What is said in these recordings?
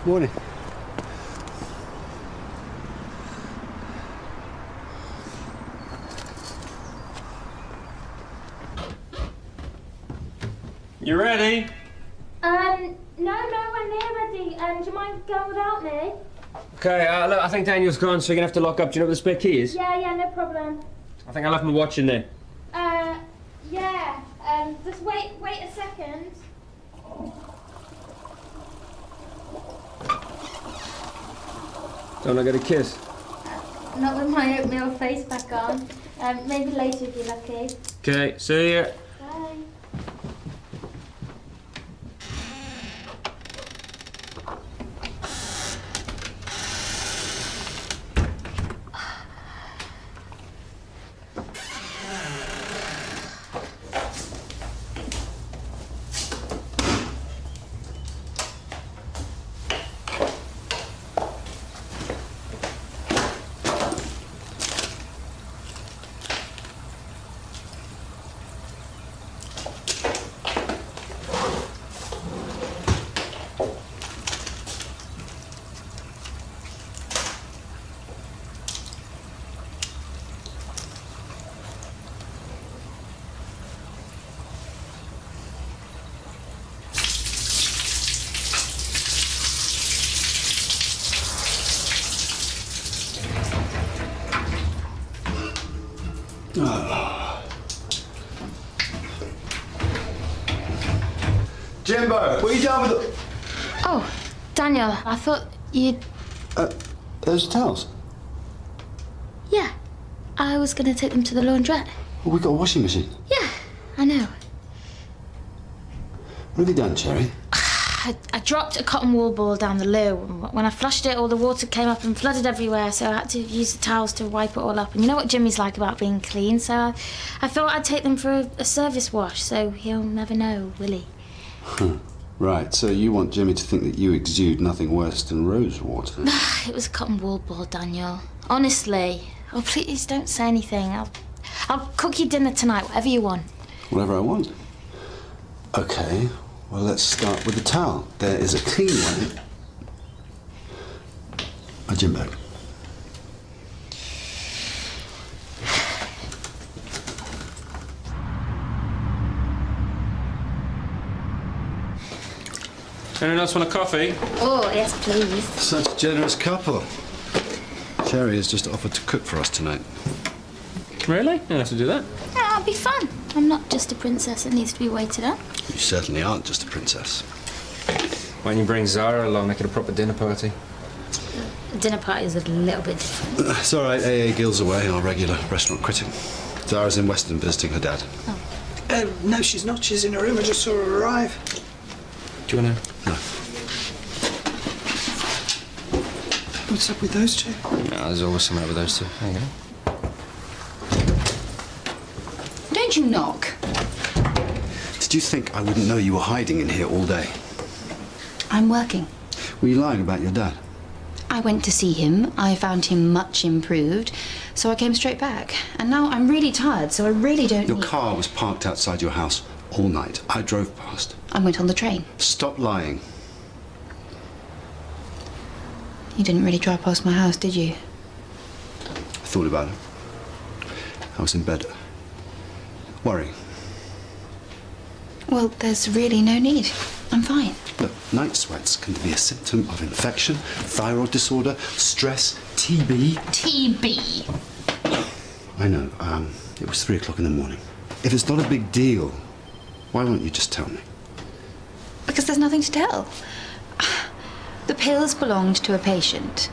Morning. You ready? No, nowhere near ready. Do you mind going without me? Okay, look, I think Daniel's gone, so you're gonna have to lock up. Do you know where the spare key is? Yeah, no problem. I think I left my watch in there. Yeah. Just wait a second. Don't I get a kiss? Not with my oatmeal face back on. Maybe later if you're lucky. Okay, see ya. Bye. Jimbo, what are you done with the... Oh, Daniel, I thought you'd... Those towels? Yeah. I was going to take them to the laundrette. Well, we've got a washing machine. Yeah, I know. What have you done, Cherry? I dropped a cotton wool ball down the loo. When I flushed it, all the water came up and flooded everywhere, so I had to use the towels to wipe it all up. And you know what Jimmy's like about being clean, so I thought I'd take them for a service wash, so he'll never know, will he? Right, so you want Jimmy to think that you exude nothing worse than rose water? It was a cotton wool ball, Daniel. Honestly. Oh, please don't say anything. I'll cook you dinner tonight, whatever you want. Whatever I want. Okay, well, let's start with the towel. There is a clean one. A Jimbo. Anyone else want a coffee? Oh, yes, please. Such a generous couple. Cherry has just offered to cook for us tonight. Really? You don't have to do that. Yeah, it'll be fun. I'm not just a princess that needs to be waited on. You certainly aren't just a princess. Why don't you bring Zara along, make it a proper dinner party? A dinner party is a little bit different. It's all right, A.A. Gill's away, our regular restaurant critic. Zara's in Weston visiting her dad. Oh. No, she's not. She's in her room. I just saw her arrive. Do you want to? No. What's up with those two? No, there's always something up with those two. There you go. Don't you knock? Did you think I wouldn't know you were hiding in here all day? I'm working. Were you lying about your dad? I went to see him. I found him much improved, so I came straight back. And now I'm really tired, so I really don't Your need... car was parked outside your house all night. I drove past. I went on the train. Stop lying. You didn't really drive past my house, did you? I thought about it. I was in bed, worrying. Well, there's really no need. I'm fine. Look, night sweats can be a symptom of infection, thyroid disorder, stress, TB. TB. I know, it was 3 o'clock in the morning. If it's not a big deal, why won't you just tell me? Because there's nothing to tell. The pills belonged to a patient.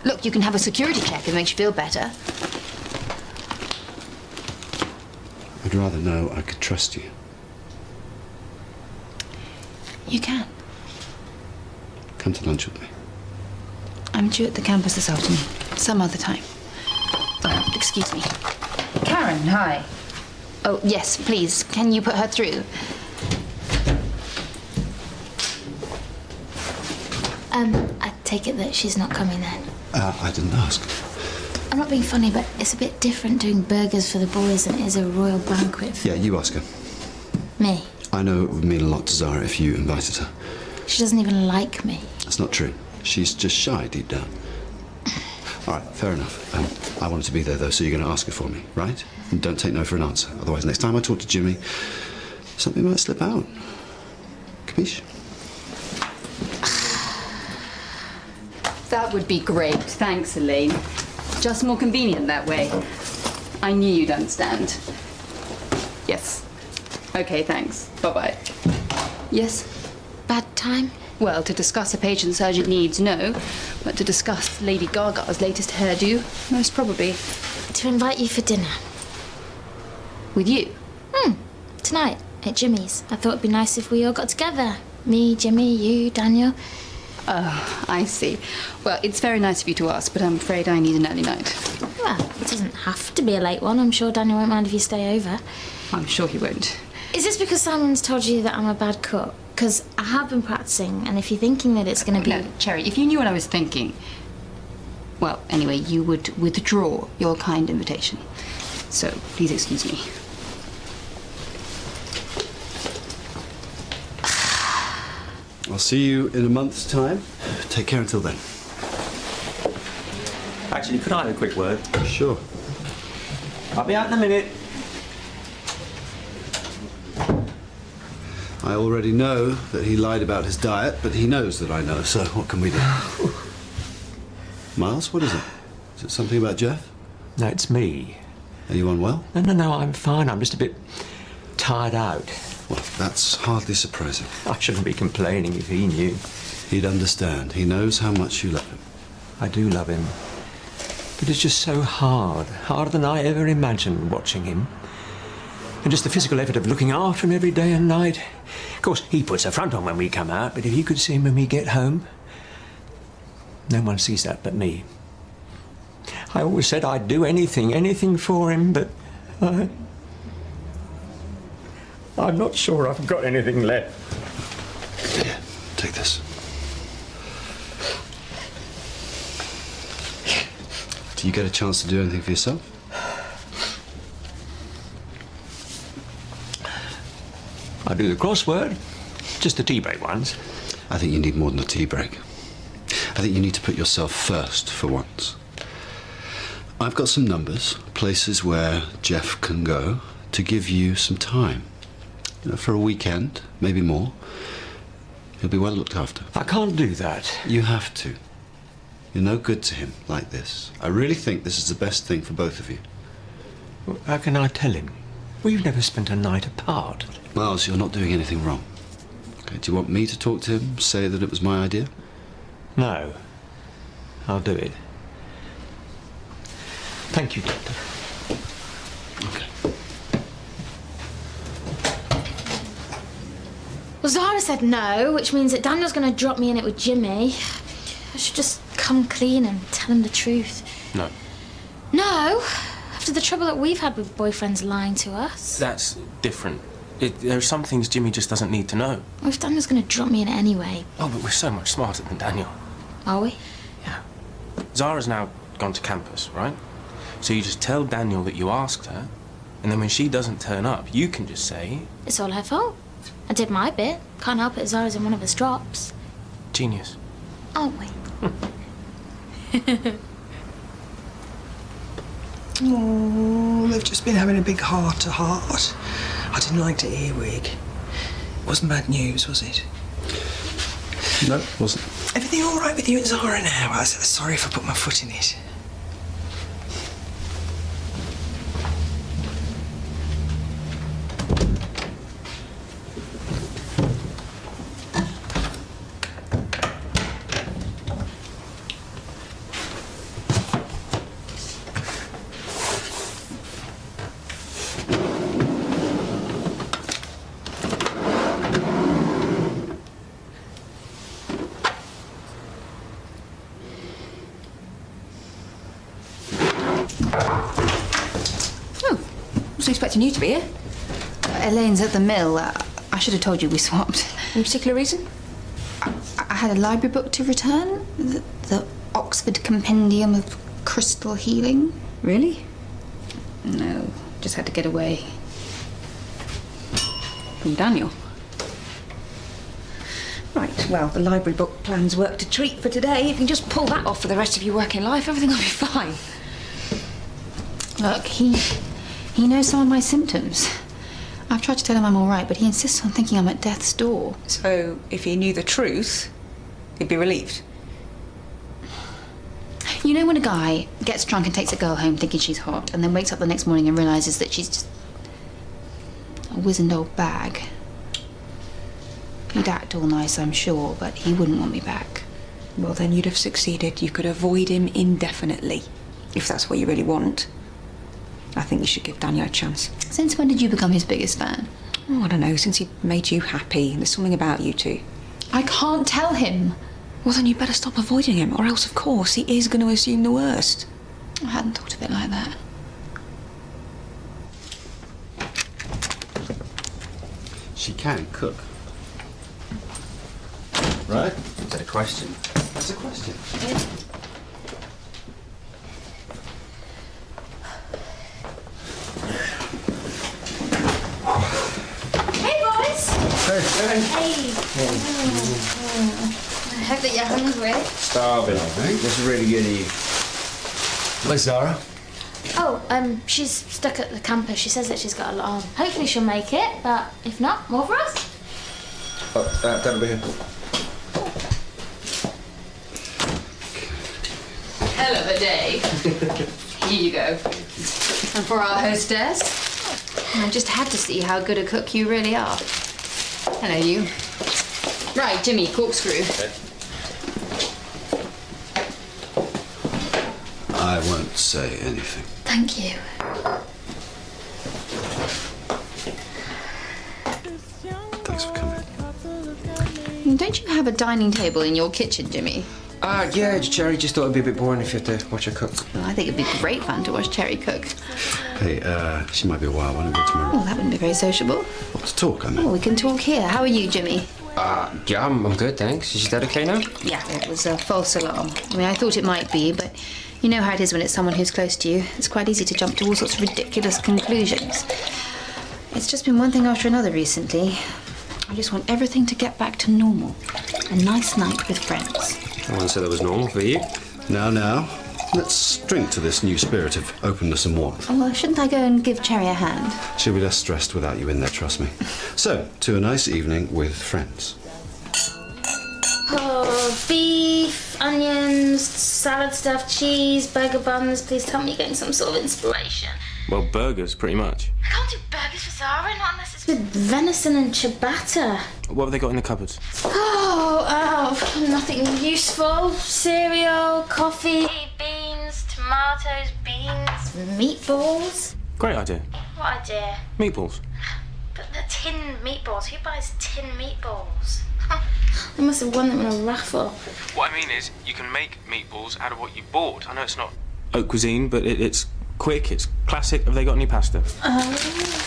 Look, you can have a security check if it makes you feel better. I'd rather know I could trust you. You can. Come to lunch with me. I'm due at the campus this afternoon. Some other time. Oh, excuse me. Karen, hi. Oh, yes, please. Can you put her through? I take it that she's not coming then. I didn't ask. I'm not being funny, but it's a bit different doing burgers for the boys than it is a royal banquet for Yeah, you ask her. me. I know it would mean a lot to Zara if you invited her. She doesn't even like me. That's not true. She's just shy deep down. All right, fair enough. I wanted to be there, though, so you're going to ask her for me, right? And don't take no for an answer. Otherwise, next time I talk to Jimmy, something might slip out. Capiche? That would be great. Thanks, Elaine. Just more convenient that way. I knew you'd understand. Yes. Okay, thanks. Bye-bye. Yes? Bad time? Well, to discuss a patient's urgent needs, no. But to discuss Lady Gaga's latest hairdo, most probably. To invite you for dinner. With you? Tonight, at Jimmy's. I thought it'd be nice if we all got together. Me, Jimmy, you, Daniel. Oh, I see. Well, it's very nice of you to ask, but I'm afraid I need an early night. Well, it doesn't have to be a late one. I'm sure Daniel won't mind if you stay over. I'm sure he won't. Is this because Simon's told you that I'm a bad cook? Because I have been practicing, and if you're thinking that it's going to be... No, Cherry, if you knew what I was thinking... Well, anyway, you would withdraw your kind invitation. So, please excuse me. I'll see you in a month's time. Take care until then. Actually, could I have a quick word? Sure. I'll be out in a minute. I already know that he lied about his diet, but he knows that I know, so what can we do? Miles, what is it? Is it something about Jeff? No, it's me. Are you unwell? No, I'm fine. I'm just a bit tired out. Well, that's hardly surprising. I shouldn't be complaining if he knew. He'd understand. He knows how much you love him. I do love him. But it's just so hard. Harder than I ever imagined watching him. And just the physical effort of looking after him every day and night. Of course, he puts a front on when we come out, but if you could see him when we get home... No one sees that but me. I always said I'd do anything for him, but I'm not sure I've got anything left. Here, take this. Do you get a chance to do anything for yourself? I do the crossword, just the tea break ones. I think you need more than a tea break. I think you need to put yourself first for once. I've got some numbers, places where Jeff can go to give you some time. You know, for a weekend, maybe more. He'll be well looked after. I can't do that. You have to. You're no good to him like this. I really think this is the best thing for both of you. How can I tell him? We've never spent a night apart. Miles, you're not doing anything wrong. Okay, do you want me to talk to him, say that it was my idea? No. I'll do it. Thank you, Doctor. Okay. Well, Zara said no, which means that Daniel's going to drop me in it with Jimmy. I should just come clean and tell him the truth. No. No? After the trouble that we've had with boyfriends lying to us. That's different. There are some things Jimmy just doesn't need to know. Well, if Daniel's going to drop me in it anyway. Oh, but we're so much smarter than Daniel. Are we? Yeah. Zara's now gone to campus, right? So you just tell Daniel that you asked her, and then when she doesn't turn up, you can just say... It's all her fault. I did my bit. Can't help it, Zara's in one of his drops. Genius. Aren't we? Oh, they've just been having a big heart-to-heart. I didn't like to earwig. Wasn't bad news, was it? No, it wasn't. Everything all right with you and Zara now? I'm sorry if I put my foot in it. I was expecting you to be here. Elaine's at the mill. I should have told you we swapped. Any particular reason? I had a library book to return. The Oxford Compendium of Crystal Healing. Really? No, just had to get away. From Daniel. Right. Well, the library book plans worked a treat for today. If you can just pull that off for the rest of your working life, everything will be fine. Look, he knows some of my symptoms. I've tried to tell him I'm all right, but he insists on thinking I'm at death's door. So, if he knew the truth, he'd be relieved. You know when a guy gets drunk and takes a girl home thinking she's hot, and then wakes up the next morning and realises that she's just a wizened old bag? He'd act all nice, I'm sure, but he wouldn't want me back. Well, then you'd have succeeded. You could avoid him indefinitely, if that's what you really want. I think you should give Daniel a chance. Since when did you become his biggest fan? Oh, I don't know, since he made you happy. There's something about you two. I can't tell him. Well, then you better stop avoiding him, or else, of course, he is going to assume the worst. I hadn't thought of it like that. She can cook. Right? Is that a question? That's a question. Hey, boys! Hey. I hope that you're hungry. Starving, I think. This is really good of you. Where's Zara? Oh, she's stuck at the campus. She says that she's got a lot on. Hopefully she'll make it, but if not, more for us. Oh, Dad will be here. Hell of a day. Here you go. And for our hostess, I just had to see how good a cook you really are. Hello, you. Right, Jimmy, corkscrew. I won't say anything. Thank you. Thanks for coming. Don't you have a dining table in your kitchen, Jimmy? Yeah, Cherry just thought it'd be a bit boring if you had to watch her cook. Well, I think it'd be great fun to watch Cherry cook. Hey, she might be a while. Why don't we go tomorrow? Oh, that wouldn't be very sociable. Well, to talk, I mean. Oh, we can talk here. How are you, Jimmy? Yeah, I'm good, thanks. Is your dad okay now? Yeah, it was a false alarm. I mean, I thought it might be, but you know how it is when it's someone who's close to you. It's quite easy to jump to all sorts of ridiculous conclusions. It's just been one thing after another recently. I just want everything to get back to normal. A nice night with friends. I once said that was normal for you. Now. Let's drink to this new spirit of openness and warmth. Oh, well, shouldn't I go and give Cherry a hand? She'll be less stressed without you in there, trust me. So, to a nice evening with friends. Oh, beef, onions, salad stuff, cheese, burger buns. Please tell me you're getting some sort of inspiration. Well, burgers, pretty much. I can't do burgers for Zara, not unless it's with venison and ciabatta. What have they got in the cupboards? Oh, nothing useful. Cereal, coffee, beans, tomatoes, beans, meatballs. Great idea. What idea? Meatballs. But the tin meatballs. Who buys tin meatballs? They must have won them in a raffle. What I mean is, you can make meatballs out of what you bought. I know it's not haute cuisine, but it's quick, it's classic. Have they got any pasta?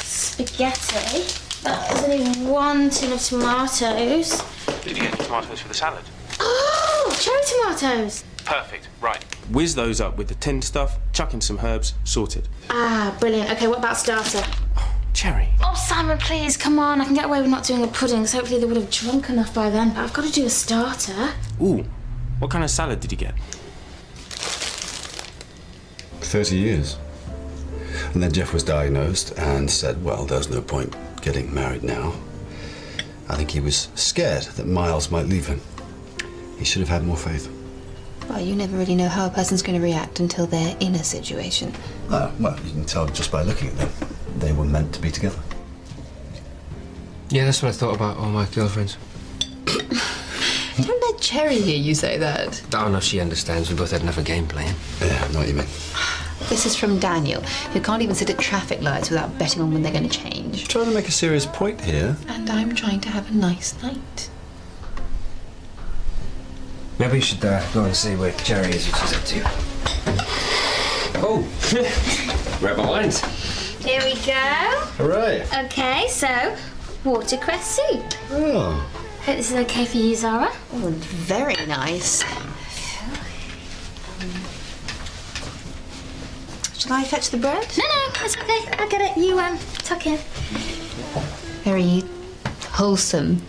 Spaghetti. There's only one tin of tomatoes. Did you get any tomatoes for the salad? Oh, cherry tomatoes. Perfect. Right. Whiz those up with the tinned stuff, chuck in some herbs, sorted. Ah, brilliant. Okay, what about starter? Cherry. Oh, Simon, please, come on. I can get away with not doing a pudding, so hopefully they would have drunk enough by then, but I've got to do a starter. Ooh. What kind of salad did you get? 30 years. And then Jeff was diagnosed and said, well, there's no point getting married now. I think he was scared that Miles might leave him. He should have had more faith. Well, you never really know how a person's going to react until they're in a situation. Oh, well, you can tell just by looking at them. They were meant to be together. Yeah, that's what I thought about all my girlfriends. Don't let Cherry hear you say that. Oh, no, she understands. We both had enough of game playing. Yeah, I know what you mean. This is from Daniel, who can't even sit at traffic lights without betting on when they're going to change. Trying to make a serious point here. And I'm trying to have a nice night. Maybe we should go and see where Cherry is, what she's up to. Oh, read my lines. Here we go. All right. Okay, so watercress soup. Oh. Hope this is okay for you, Zara. Oh, very nice. Shall I fetch the bread? No, it's okay. I get it. You tuck in. Very wholesome.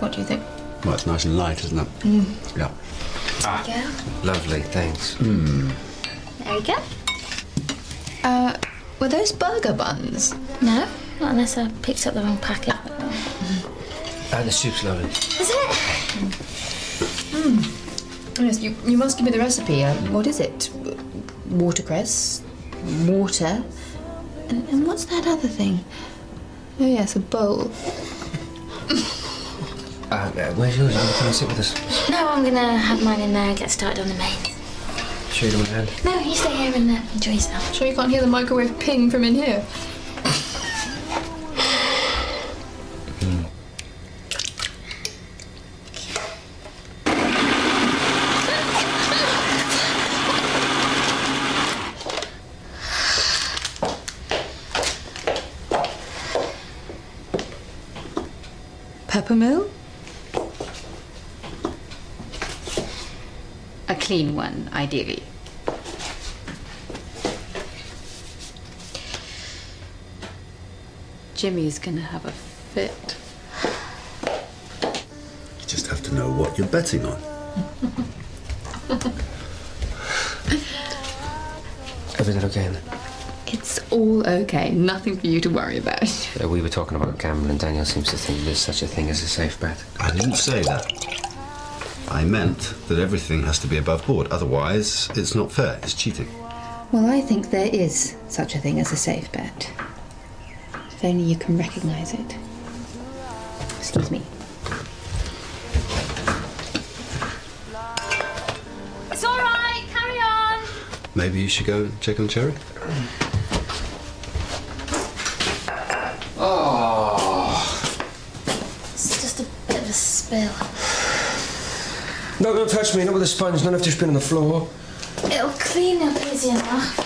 What do you think? Well, it's nice and light, isn't it? Yeah. There you Lovely, thanks. go. There you go. Were those burger buns? No, not unless I picked up the wrong packet. And the soup's lovely. Is it? Yes, you must give me the recipe. What is it? Watercress, water, and what's that other thing? Oh yes, a bowl. Where's yours? You want to come and sit with us? No, I'm gonna have mine in there and get started on the mains. Show you the one hand. No, you stay here and enjoy yourself. Sure you can't hear the microwave ping from in here? Peppermill? A clean one, ideally. Jimmy's gonna have a fit. You just have to know what you're betting on. Everything okay? It's all okay. Nothing for you to worry about. We were talking about gambling. Daniel seems to think there's such a thing as a safe bet. I didn't say that. I meant that everything has to be above board. Otherwise, it's not fair. It's cheating. Well, I think there is such a thing as a safe bet. If only you can recognise it. Excuse me. It's all right. Carry on. Maybe you should go and check on Cherry? It's just a bit of a spill. No, don't touch me. Not with a sponge. None of just been on the floor. It'll clean up easy enough.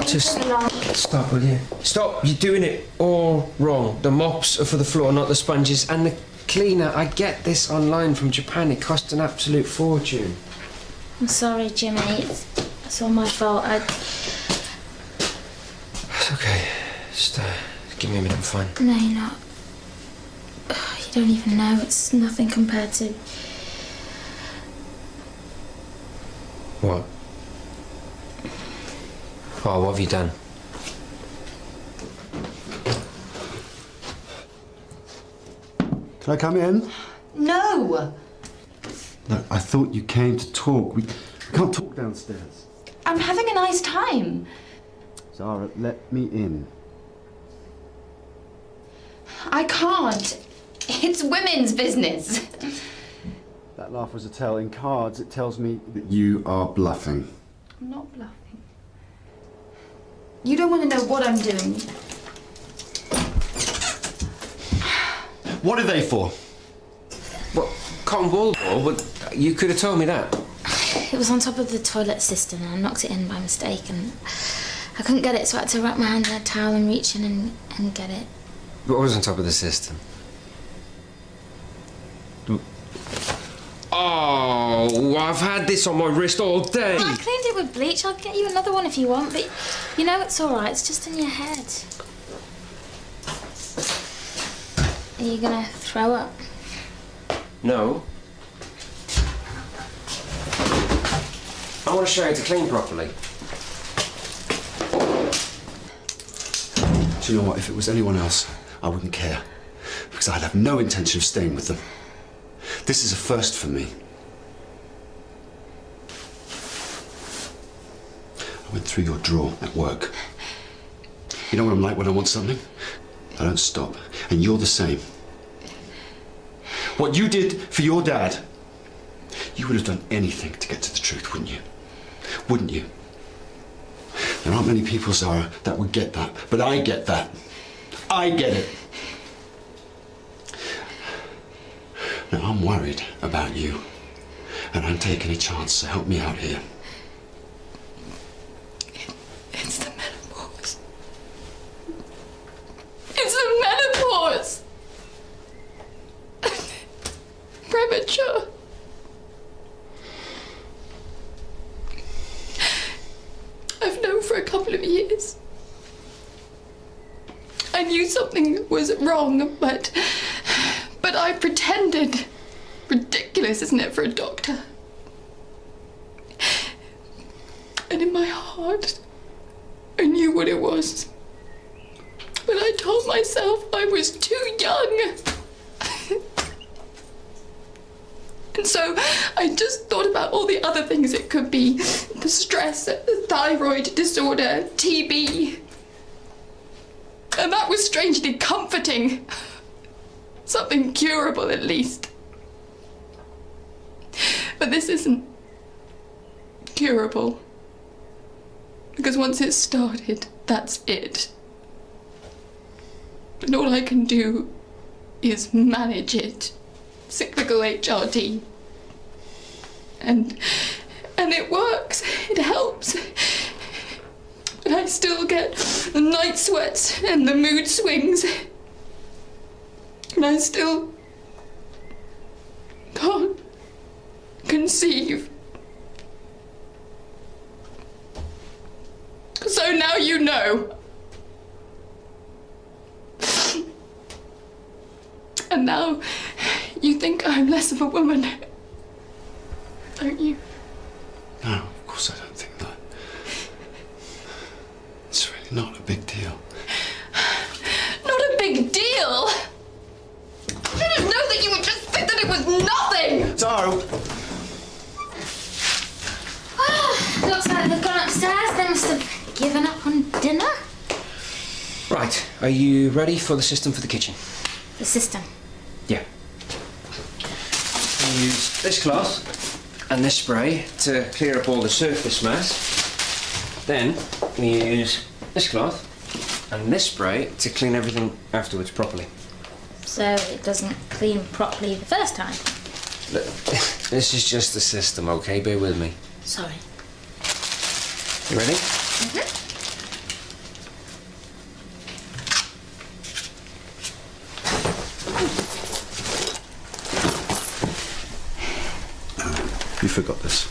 Just Very long. stop, will you? Stop. You're doing it all wrong. The mops are for the floor, not the sponges. And the cleaner, I get this online from Japan. It cost an absolute fortune. I'm sorry, Jimmy. It's all my fault. It's okay. Just give me a minute. I'm fine. No, you're not. You don't even know. It's nothing compared to... What? Oh, what have you done? Can I come in? No! No, I thought you came to talk. We can't talk downstairs. I'm having a nice time. Zara, let me in. I can't. It's women's business. That laugh was a tell. In cards, it tells me that you are bluffing. I'm not bluffing. You don't want to know what I'm doing. What are they for? What? Cotton wool ball? Well, you could have told me that. It was on top of the toilet cistern and I knocked it in by mistake and I couldn't get it, so I had to wrap my hand in a towel and reach in and get it. What was on top of the system? Oh, I've had this on my wrist all day. I cleaned it with bleach. I'll get you another one if you want, but you know it's all right. It's just in your head. Are you gonna throw up? No. I want to show you to clean properly. Do you know what? If it was anyone else, I wouldn't care. Because I'd have no intention of staying with them. This is a first for me. I went through your drawer at work. You know what I'm like when I want something? I don't stop. And you're the same. What you did for your dad, you would have done anything to get to the truth, wouldn't you? Wouldn't you? There aren't many people, Zara, that would get that. But I get that. I get it. Now, I'm worried about you. And I'm taking a chance to help me out here. It's the menopause. It's the menopause! Premature. I've known for a couple of years. I knew something was wrong, but But I pretended. Ridiculous, isn't it, for a doctor? And in my heart, I knew what it was. But I told myself I was too young. And so I just thought about all the other things it could be. The stress, the thyroid disorder, TB. And that was strangely comforting. Something curable, at least. But this isn't curable. Because once it's started, that's it. And all I can do is manage it. Cyclical HRT. And it works. It helps. But I still get the night sweats and the mood swings. And I still can't conceive. So now you know. And now you think I'm less of a woman, don't you? No, of course I don't think that. It's really not a big deal. Not a big deal? I didn't know that you would just think that it was nothing! Zara! Looks like they've gone upstairs. They must have given up on dinner. Right, are you ready for the system for the kitchen? The system. Yeah. We use this cloth and this spray to clear up all the surface mass. Then we use this cloth and this spray to clean everything afterwards properly. So it doesn't clean properly the first time. Look, this is just the system, okay? Bear with me. Sorry. You ready? Mm-hmm. You forgot this.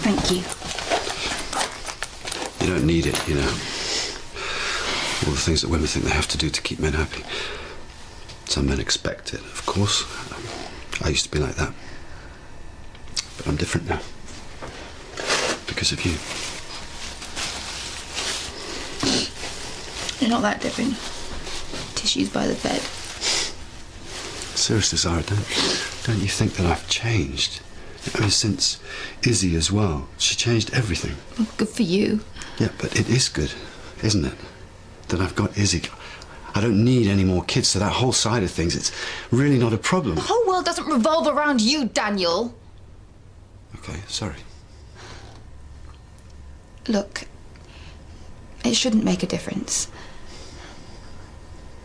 Thank you. You don't need it, you know. All the things that women think they have to do to keep men happy. Some men expect it, of course. I used to be like that. But I'm different now. Because of you. You're not that different. Tissues by the bed. Seriously, Zara, don't you think that I've changed? I mean, since Izzy as well. She changed everything. Well, good for you. Yeah, but it is good, isn't it? That I've got Izzy. I don't need any more kids, so that whole side of things, it's really not a problem. The whole world doesn't revolve around you, Daniel. Okay, sorry. Look, it shouldn't make a difference.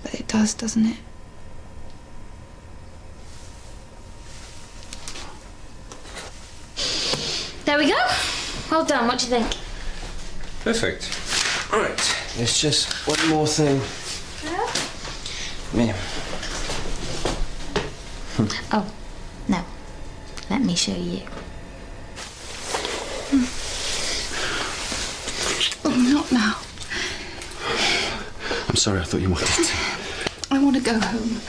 But it does, doesn't it? There we go. Well done. What do you think? Perfect. Right, there's just one more thing. Yeah. Oh, no. Let me show you. Oh, not now. I'm sorry, I thought you wanted to. I want to go home.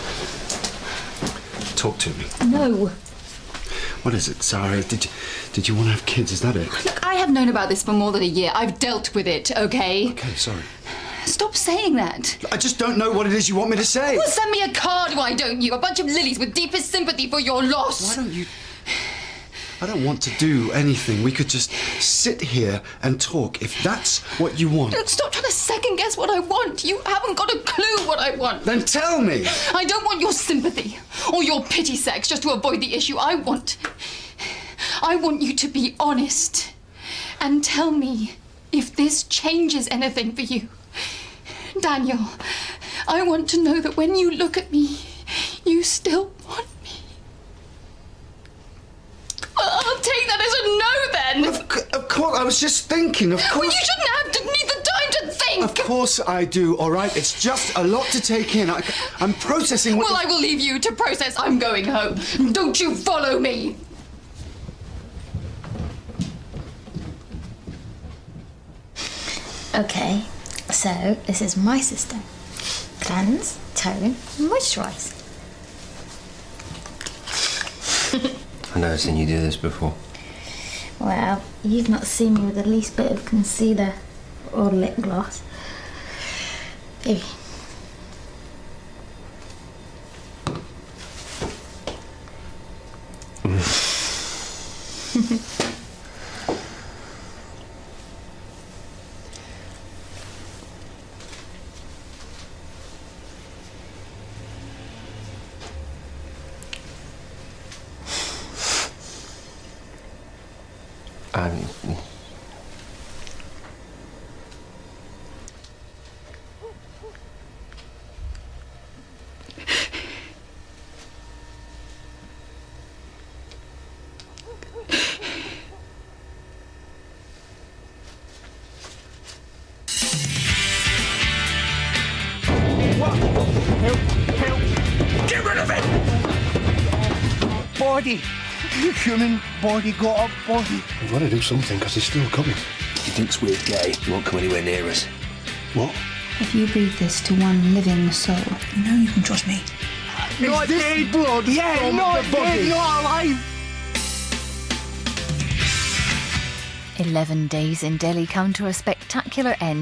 Talk to me. No. What is it, Zara? Did you want to have kids? Is that it? Look, I have known about this for more than a year. I've dealt with it, okay? Okay, sorry. Stop saying that. I just don't know what it is you want me to say. Well, send me a card, why don't you? A bunch of lilies with deepest sympathy for your loss. Why don't you... I don't want to do anything. We could just sit here and talk if that's what you want. Look, stop trying to second guess what I want. You haven't got a clue what I want. Then tell me. I don't want your sympathy or your pity sex just to avoid the issue. I want you to be honest and tell me if this changes anything for you. Daniel, I want to know that when you look at me, you still want me. Well, I'll take that as a no then. Of course, I was just thinking, of course. Well, you shouldn't have to need the time to think. Of course I do, all right? It's just a lot to take in. I'm processing what... Well, I will leave you to process. I'm going home. Don't you follow me. Okay, so this is my system. Cleanse, tone, moisturise. I've never seen you do this before. Well, you've not seen me with the least bit of concealer or lip gloss. Here. Get rid of it! Body! Human body got up, body. We've got to do something because he's still coming. He thinks we're gay. He won't come anywhere near us. What? If you breathe this to one living soul, You know you can trust me. Not dead blood. Yeah, not dead, not alive. 11 days in Delhi come to a spectacular end